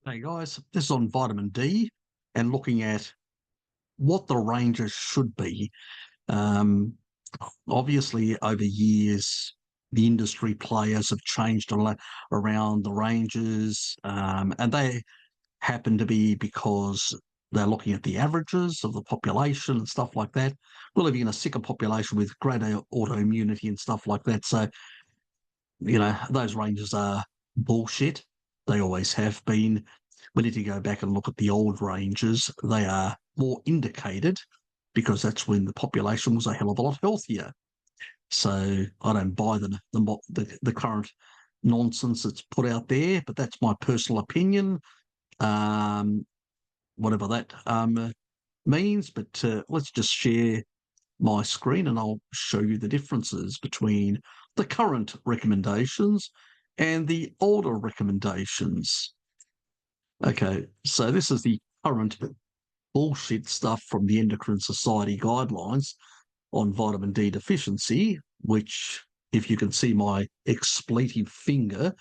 Hey guys, this is on vitamin D and looking at what the ranges should be. Um, Obviously, over years, the industry players have changed a lot around the ranges, and they happen to be because they're looking at the averages of the population and stuff like that. We're living in a sicker population with greater autoimmunity and stuff like that. So, those ranges are bullshit. They always have been. We need to go back and look at the old ranges. They are more indicated because that's when the population was a hell of a lot healthier. So I don't buy the current nonsense that's put out there, but that's my personal opinion. Um, Whatever that means. But let's just share my screen and I'll show you the differences between the current recommendations and the older recommendations. Okay, so this is the current bullshit stuff from the Endocrine Society guidelines on vitamin D deficiency, which, if you can see my expletive finger,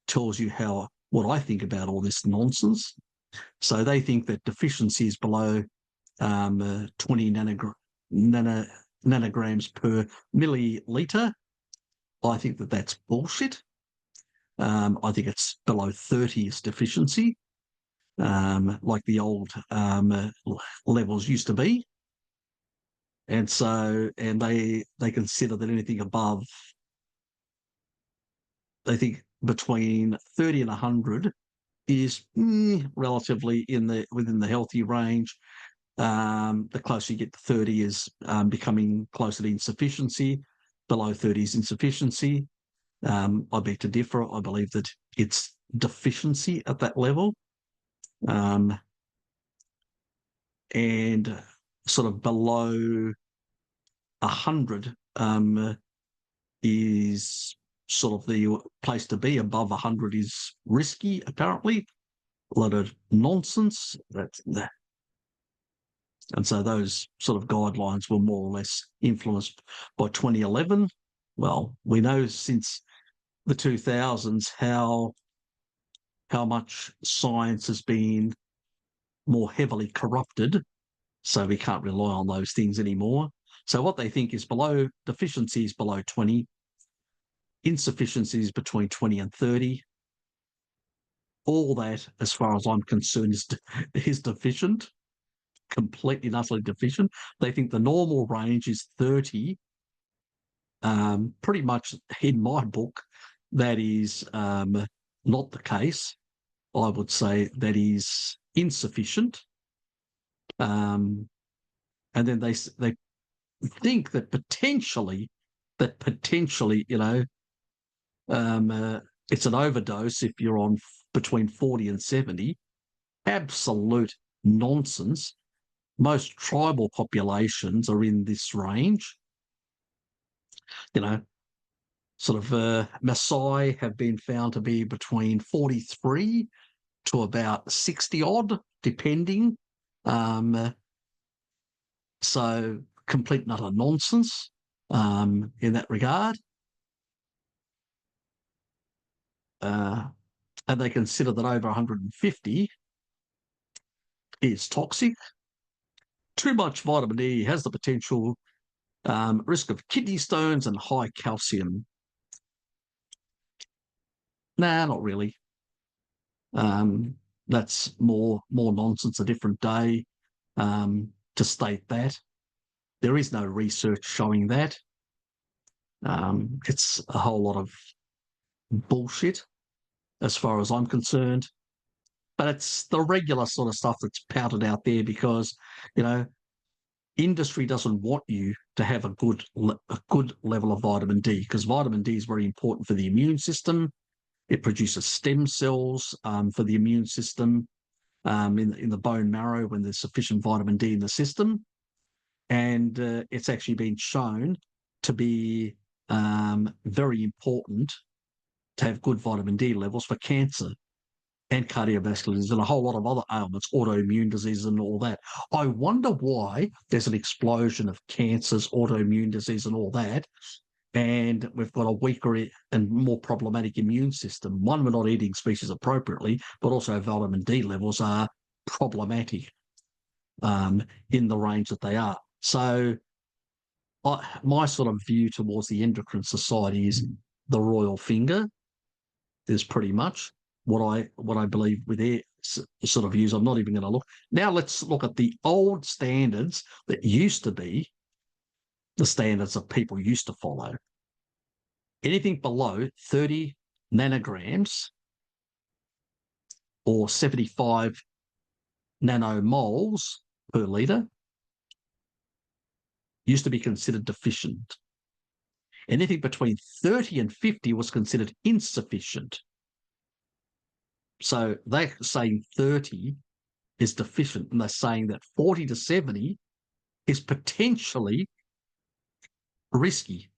tells you what I think about all this nonsense. So they think that deficiency is below 20 nanograms per milliliter. I think that that's bullshit. I think it's below 30 is deficiency, like the old levels used to be. And so, and they consider that anything above, they think between 30 and 100 is relatively within the healthy range. The closer you get to 30 is becoming closer to insufficiency. Below 30 is insufficiency. I beg to differ. I believe that it's deficiency at that level. And sort of below 100 is sort of the place to be. Above 100 is risky, apparently. A lot of nonsense. And so those sort of guidelines were more or less influenced by 2011. Well, we know since the 2000s how much science has been more heavily corrupted, so we can't rely on those things anymore. So what they think is deficiency is below 20, insufficiency is between 20 and 30. All that, as far as I'm concerned, is deficient, completely and utterly deficient. They think the normal range is 30. Pretty much in my book, that is not the case. I would say that is insufficient. And then they think that potentially, it's an overdose if you're on between 40 and 70. Absolute nonsense. Most tribal populations are in this range. Sort of Maasai have been found to be between 43 to about 60 odd, depending. So complete and utter nonsense in that regard. And they consider that over 150 is toxic. Too much vitamin D has the potential risk of kidney stones and high calcium. Nah, not really. That's more nonsense, a different day to state that. There is no research showing that. It's a whole lot of bullshit as far as I'm concerned. But it's the regular sort of stuff that's pouted out there because, industry doesn't want you to have a good level of vitamin D, because vitamin D is very important for the immune system. It produces stem cells for the immune system in the bone marrow when there's sufficient vitamin D in the system. And it's actually been shown to be very important to have good vitamin D levels for cancer and cardiovascular disease and a whole lot of other ailments, autoimmune disease and all that. I wonder why there's an explosion of cancers, autoimmune disease and all that, and we've got a weaker and more problematic immune system. One, we're not eating species appropriately, but also vitamin D levels are problematic in the range that they are. So my sort of view towards the Endocrine Society is the royal finger is pretty much what I believe with their sort of views. I'm not even going to look. Now let's look at the old standards that used to be the standards that people used to follow. Anything below 30 nanograms or 75 nanomoles per litre used to be considered deficient. Anything between 30 and 50 was considered insufficient. So they're saying 30 is deficient, and they're saying that 40 to 70 is potentially risky.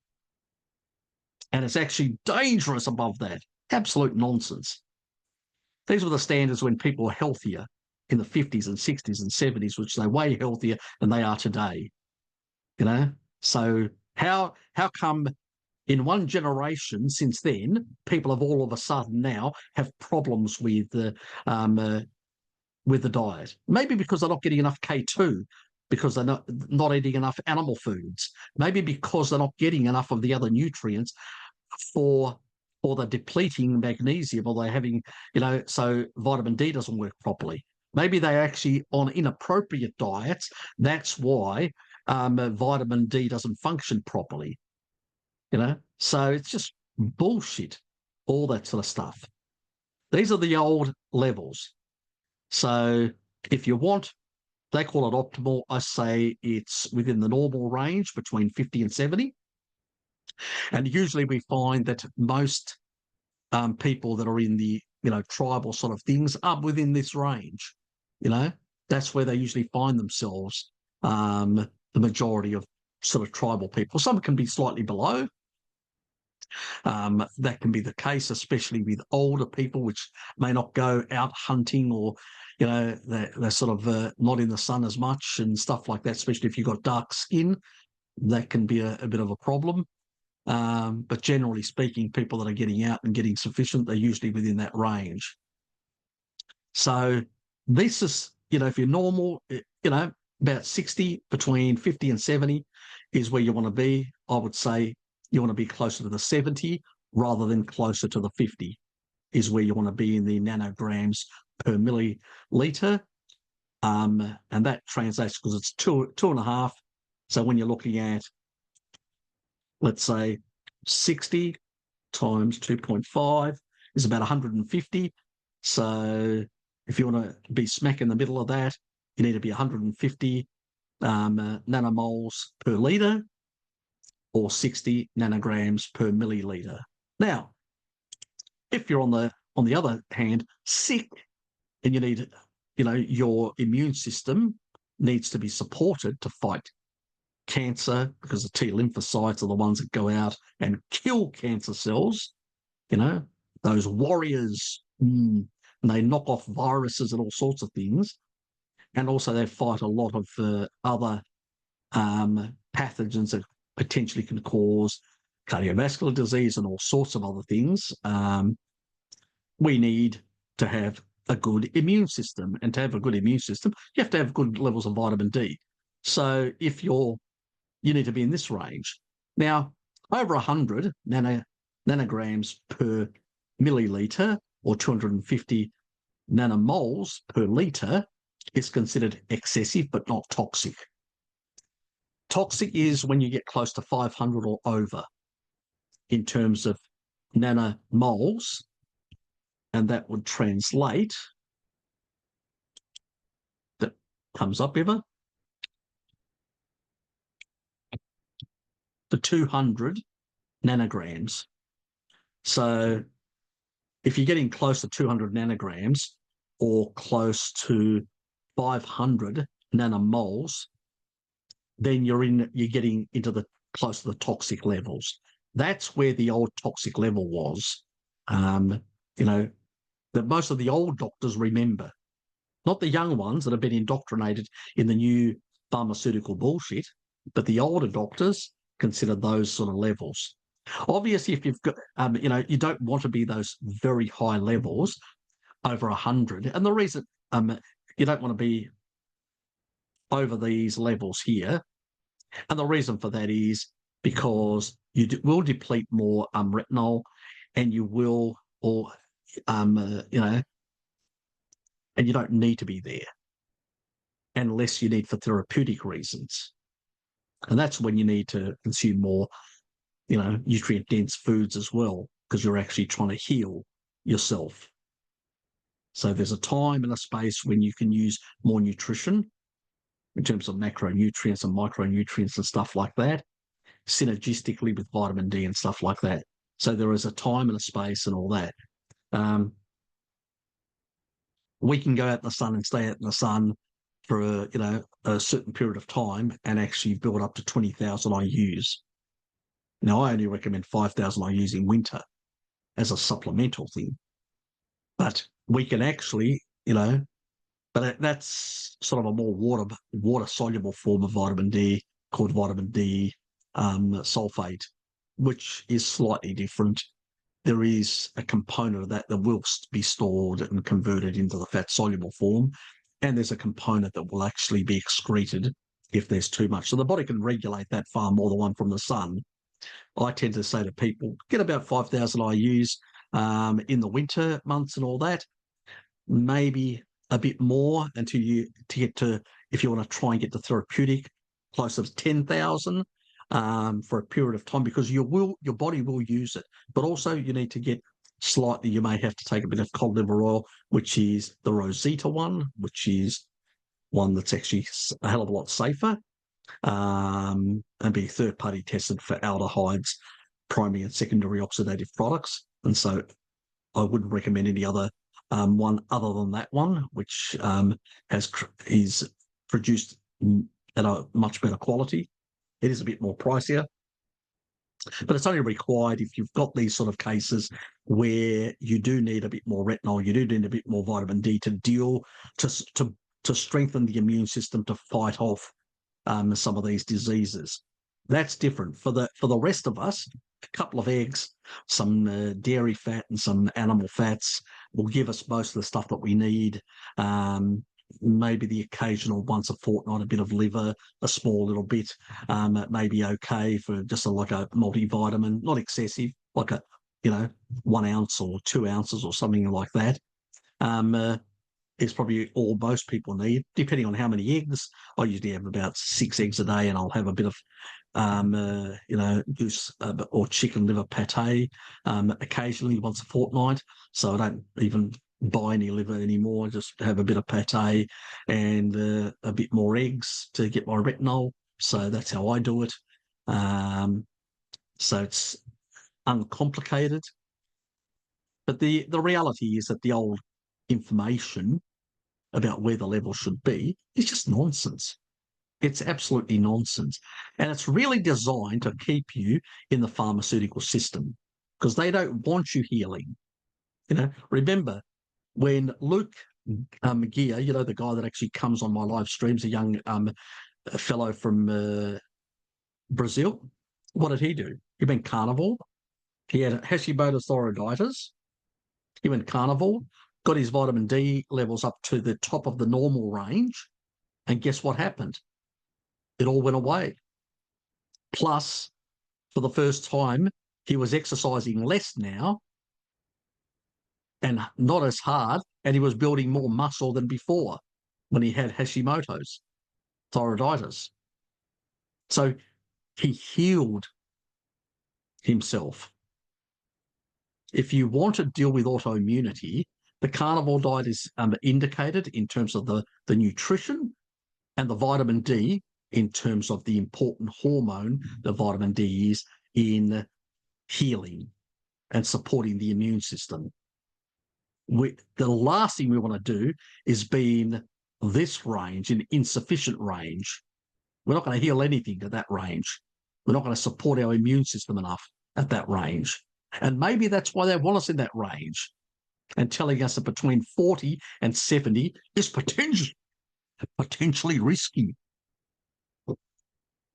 And it's actually dangerous above that. Absolute nonsense. These were the standards when people were healthier in the 50s and 60s and 70s, which they're way healthier than they are today. You know? So how come in one generation since then, people have all of a sudden now have problems with the diet? Maybe because they're not getting enough K2, because they're not eating enough animal foods. Maybe because they're not getting enough of the other nutrients for the depleting magnesium, or they're having, so vitamin D doesn't work properly. Maybe they're actually on inappropriate diets. That's why vitamin D doesn't function properly. So it's just bullshit, all that sort of stuff. These are the old levels. So if you want, they call it optimal. I say it's within the normal range between 50 and 70. And usually we find that most people that are in the, tribal sort of things are within this range. That's where they usually find themselves, the majority of sort of tribal people. Some can be slightly below. That can be the case, especially with older people, which may not go out hunting, or, they're sort of not in the sun as much and stuff like that, especially if you've got dark skin. That can be a bit of a problem. But generally speaking, people that are getting out and getting sufficient, they're usually within that range. So this is, if you're normal, about 60, between 50 and 70 is where you want to be. I would say you want to be closer to the 70 rather than closer to the 50 is where you want to be in the nanograms per milliliter. And that translates because it's 2.5. So when you're looking at, let's say, 60 times 2.5 is about 150. So if you want to be smack in the middle of that, you need to be 150 nanomoles per litre, or 60 nanograms per milliliter. Now, if you're on the other hand sick, and you need, your immune system needs to be supported to fight cancer, because the T lymphocytes are the ones that go out and kill cancer cells, those warriors, and they knock off viruses and all sorts of things. And also they fight a lot of other pathogens that potentially can cause cardiovascular disease and all sorts of other things. We need to have a good immune system. And to have a good immune system, you have to have good levels of vitamin D. So if you need to be in this range. Now, over 100 nanograms per milliliter, or 250 nanomoles per litre, is considered excessive but not toxic. Toxic is when you get close to 500 or over in terms of nanomoles, and that would translate, that comes up ever, to 200 nanograms. So if you're getting close to 200 nanograms or close to 500 nanomoles, then you're getting into the close to the toxic levels. That's where the old toxic level was. That most of the old doctors remember, not the young ones that have been indoctrinated in the new pharmaceutical bullshit, but the older doctors consider those sort of levels. Obviously, if you've got, you don't want to be those very high levels over 100. And the reason you don't want to be over these levels here, and the reason for that is because you will deplete more retinol, and you will, or and you don't need to be there unless you need for therapeutic reasons. And that's when you need to consume more, nutrient dense foods as well, because you're actually trying to heal yourself. So there's a time and a space when you can use more nutrition in terms of macronutrients and micronutrients and stuff like that, synergistically with vitamin D and stuff like that. So there is a time and a space and all that. We can go out in the sun and stay out in the sun for a certain period of time and actually build up to 20,000 IUs. Now, I only recommend 5,000 IUs in winter as a supplemental thing, but we can actually, but that's sort of a more water soluble form of vitamin D called vitamin D sulfate, which is slightly different. There is a component of that will be stored and converted into the fat soluble form, and there's a component that will actually be excreted if there's too much. So the body can regulate that far more than one from the sun. I tend to say to people, get about 5,000 IUs in the winter months and all that, maybe a bit more until you get to, if you want to try and get to therapeutic, closer to 10,000 for a period of time, because your body will use it. But also you need to get slightly, you may have to take a bit of cod liver oil, which is the Rosita one, which is one that's actually a hell of a lot safer, and be third-party tested for aldehydes, primary and secondary oxidative products. And so I wouldn't recommend any other one other than that one, which is produced at a much better quality. It is a bit more pricier, but it's only required if you've got these sort of cases where you do need a bit more retinol, you do need a bit more vitamin D to deal to strengthen the immune system to fight off some of these diseases. That's different. For the rest of us, a couple of eggs, some dairy fat and some animal fats will give us most of the stuff that we need. Maybe the occasional once a fortnight, a bit of liver, a small little bit, may be okay for just like a multivitamin, not excessive, like 1 ounce or 2 ounces or something like that. Is probably all most people need, depending on how many eggs. I usually have about 6 eggs a day, and I'll have a bit of, goose or chicken liver pate occasionally once a fortnight. So I don't even buy any liver anymore. I just have a bit of pate and a bit more eggs to get my retinol. So that's how I do it. So it's uncomplicated. But the reality is that the old information about where the level should be is just nonsense. It's absolutely nonsense. And it's really designed to keep you in the pharmaceutical system because they don't want you healing. Remember when Luke Gear, the guy that actually comes on my live streams, a young fellow from Brazil, what did he do? He went carnivore. He had Hashimoto's thyroiditis. He went carnivore, got his vitamin D levels up to the top of the normal range, and guess what happened? It all went away. Plus, for the first time, he was exercising less now and not as hard, and he was building more muscle than before when he had Hashimoto's thyroiditis. So he healed himself. If you want to deal with autoimmunity, the carnivore diet is indicated in terms of the nutrition and the vitamin D in terms of the important hormone the vitamin D is in healing and supporting the immune system. The last thing we want to do is be in this range, in insufficient range. We're not going to heal anything at that range. We're not going to support our immune system enough at that range. And maybe that's why they want us in that range and telling us that between 40 and 70 is potentially risky.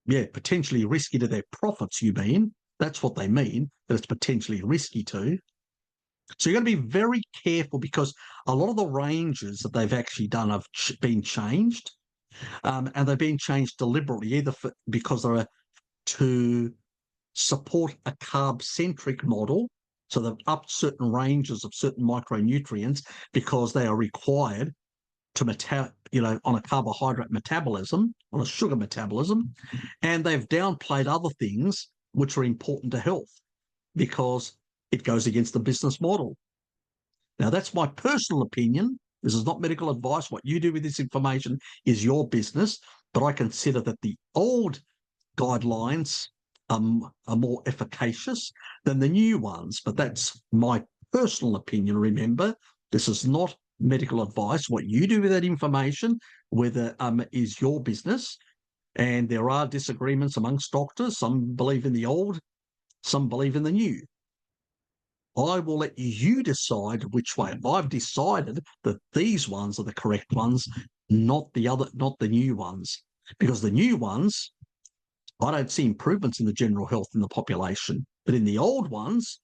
Yeah, potentially risky to their profits, you mean? That's what they mean, that it's potentially risky too. So you've got to be very careful, because a lot of the ranges that they've actually done have been changed, and they've been changed deliberately, either because they're to support a carb-centric model. So they've upped certain ranges of certain micronutrients because they are required to on a carbohydrate metabolism, on a sugar metabolism, and they've downplayed other things which are important to health because it goes against the business model. Now, that's my personal opinion. This is not medical advice. What you do with this information is your business, but I consider that the old guidelines are more efficacious than the new ones. But that's my personal opinion. Remember, this is not medical advice. What you do with that information, whether is your business, and there are disagreements amongst doctors. Some believe in the old, some believe in the new. I will let you decide which way. I've decided that these ones are the correct ones, not the new ones, because the new ones, I don't see improvements in the general health in the population. But in the old ones,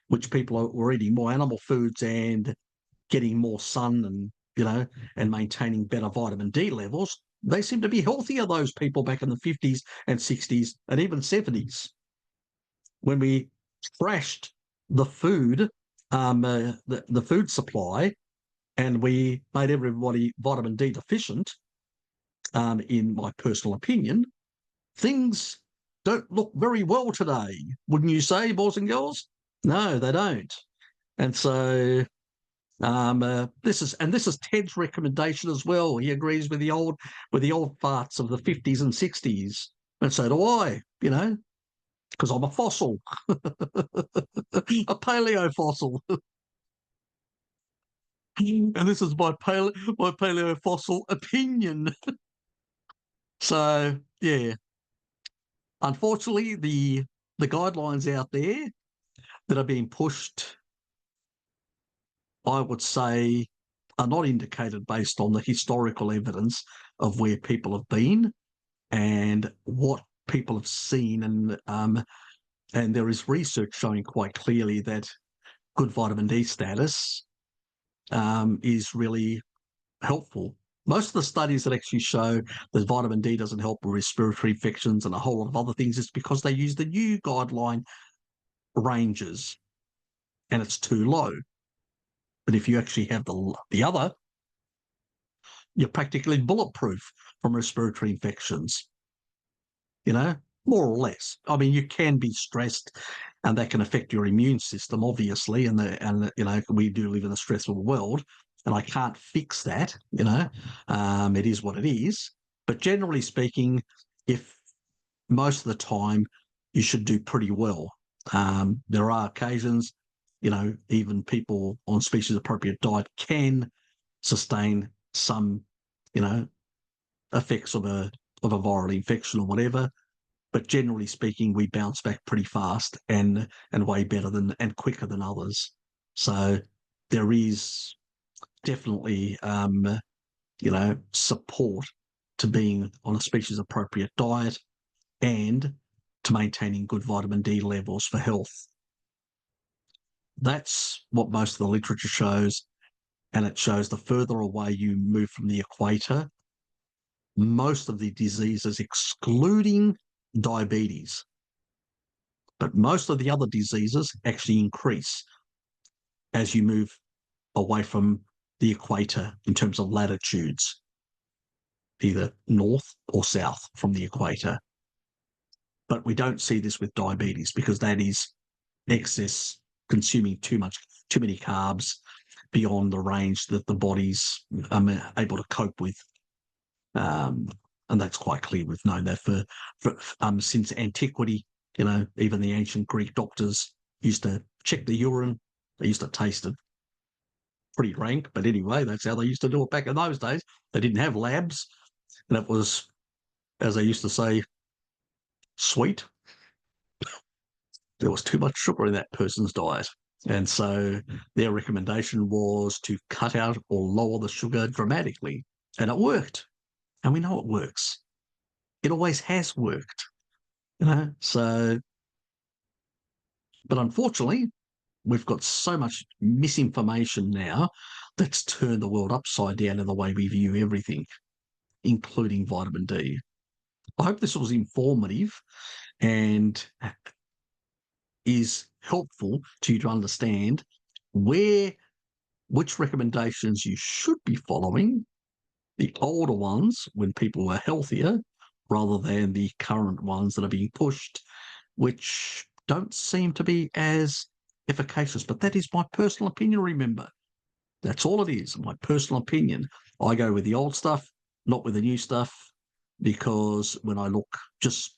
which people were eating more animal foods and getting more sun and maintaining better vitamin D levels, they seem to be healthier, those people back in the 50s and 60s and even 70s. When we trashed the food, the food supply, and we made everybody vitamin D deficient, in my personal opinion, things don't look very well today, wouldn't you say, boys and girls? No, they don't. And so this is Ted's recommendation as well. He agrees with the old farts of the 50s and 60s, and so do I. Because I'm a fossil, a paleo fossil, and this is my paleo fossil opinion. So yeah, unfortunately, the guidelines out there that are being pushed, I would say, are not indicated based on the historical evidence of where people have been and what people have seen. And there is research showing quite clearly that good vitamin D status is really helpful. Most of the studies that actually show that vitamin D doesn't help with respiratory infections and a whole lot of other things is because they use the new guideline ranges and it's too low. But if you actually have the other, you're practically bulletproof from respiratory infections, more or less. I mean, you can be stressed and that can affect your immune system, obviously, and we do live in a stressful world, and I can't fix that, it is what it is. But generally speaking, if most of the time you should do pretty well. There are occasions, even people on species appropriate diet can sustain some, effects of a viral infection or whatever. But generally speaking, we bounce back pretty fast and way better and quicker than others. So there is definitely, support to being on a species appropriate diet and to maintaining good vitamin D levels for health. That's what most of the literature shows. And it shows the further away you move from the equator, most of the diseases, excluding diabetes, but most of the other diseases actually increase as you move away from the equator in terms of latitudes, either north or south from the equator. But we don't see this with diabetes because that is excess, consuming too many carbs beyond the range that the body's able to cope with. And that's quite clear. We've known that for since antiquity. Even the ancient Greek doctors used to check the urine. They used to taste it. Pretty rank, but anyway, that's how they used to do it back in those days. They didn't have labs, and it was, as they used to say, sweet. There was too much sugar in that person's diet. And so their recommendation was to cut out or lower the sugar dramatically. And it worked. And we know it works. It always has worked. So But unfortunately, we've got so much misinformation now that's turned the world upside down in the way we view everything, including vitamin D. I hope this was informative and is helpful to you to understand which recommendations you should be following, the older ones when people were healthier, rather than the current ones that are being pushed, which don't seem to be as efficacious. But that is my personal opinion, remember. That's all it is, my personal opinion. I go with the old stuff, not with the new stuff, because when I look just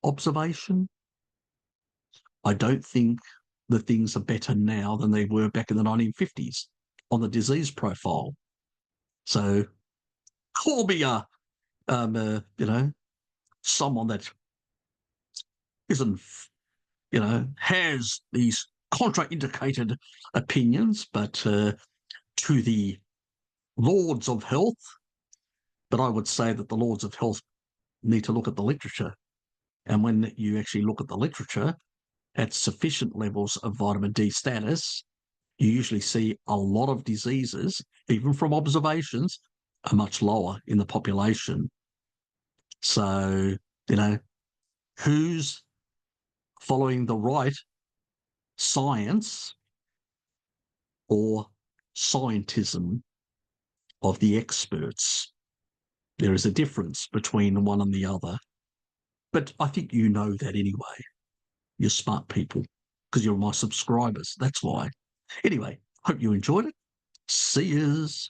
observation, I don't think the things are better now than they were back in the 1950s on the disease profile. So call me someone that isn't, has these contraindicated opinions, but to the lords of health. But I would say that the lords of health need to look at the literature. And when you actually look at the literature at sufficient levels of vitamin D status, you usually see a lot of diseases, even from observations, are much lower in the population. So, who's following the right science or scientism of the experts? There is a difference between one and the other. But I think you know that anyway. You're smart people because you're my subscribers. That's why. Anyway, hope you enjoyed it. See yous.